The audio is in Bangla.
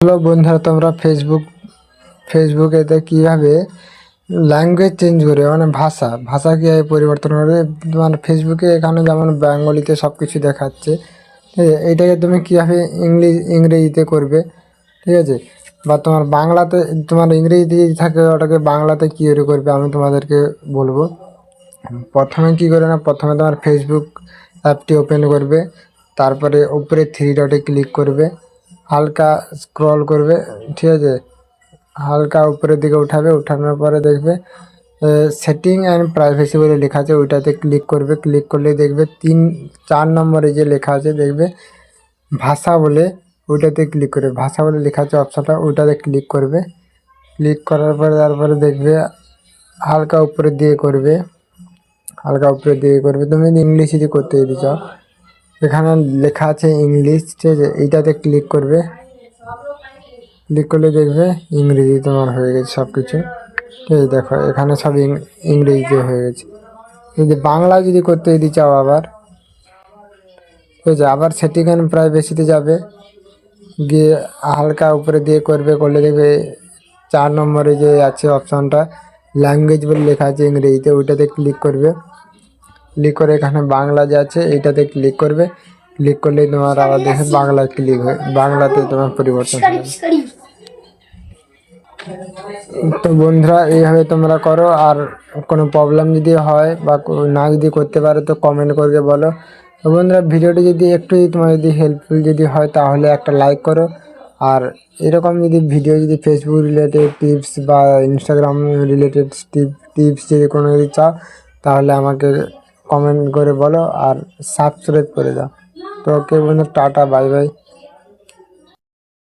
হ্যালো বন্ধুরা, তোমরা ফেসবুকেতে কিভাবে ল্যাঙ্গুয়েজ চেঞ্জ করবে, মানে ভাষা কীভাবে পরিবর্তন করবে। মানে ফেসবুকে এখানে যেমন বেঙ্গলিতে সব কিছু দেখাচ্ছে, ঠিক আছে। এইটাকে তুমি কীভাবে ইংরেজিতে করবে, ঠিক আছে। বা তোমার বাংলাতে, তোমার ইংরেজিতে যদি থাকে ওটাকে বাংলাতে কী করে করবে আমি তোমাদেরকে বলবো। প্রথমে কী করে না, প্রথমে তোমার ফেসবুক অ্যাপটি ওপেন করবে, তারপরে উপরে থ্রি ডটে ক্লিক করবে, হালকা স্ক্রল করবে, ঠিক আছে। হালকা উপরের দিকে উঠাবে, উঠানোর পরে দেখবে সেটিং অ্যান্ড প্রাইভেসি বলে লেখা আছে, ওইটাতে ক্লিক করবে। ক্লিক করলে দেখবে 4 নম্বরে যে লেখা আছে দেখবে ভাষা বলে, ওইটাতে ক্লিক করবে। ভাষা বলে লেখা আছে অপশানটা, ওইটাতে ক্লিক করবে। ক্লিক করার পরে তারপরে দেখবে হালকা উপরের দিকে করবে, তুমি যদি ইংলিশ যদি করতে যদি চাও, এখানে লেখা আছে ইংলিশ, ঠিক আছে। এইটাতে ক্লিক করবে। ক্লিক করলে দেখবে ইংরেজি তোমার হয়ে গেছে সব কিছু, ঠিক আছে। দেখো এখানে সব ইংরেজিতে হয়ে গেছে। যদি বাংলা যদি করতে যদি চাও আবার, ঠিক আছে, আবার সেটিং অ্যান্ড প্রাইভেসিতে যাবে, গিয়ে হালকা উপরে দিয়ে করলে দেখবে 4 নম্বরে যে আছে অপশানটা ল্যাঙ্গুয়েজ বলে লেখা আছে ইংরেজিতে, ওইটাতে ক্লিক করবে। ক্লিক করে এখানে বাংলা যে আছে এইটাতে ক্লিক করবে। ক্লিক করলে তোমার আবার দেখে বাংলায় ক্লিক হয়ে বাংলাতে তোমার পরিবর্তন হবে। তো বন্ধুরা, এইভাবে তোমরা করো। আর কোনো প্রবলেম যদি হয় বা না যদি করতে পারো তো কমেন্ট করবে বলো। তো বন্ধুরা, ভিডিওটি যদি একটু তোমার যদি হেল্পফুল যদি হয় তাহলে একটা লাইক করো। আর এরকম যদি ভিডিও যদি ফেসবুক রিলেটেড টিপস বা ইনস্টাগ্রাম রিলেটেড টিপস যদি কোনো যদি চাও তাহলে আমাকে কমেন্ট করে বলো আর সাবস্ক্রাইব করে দাও। তো ওকে বন্ধু, টাটা, বাই বাই।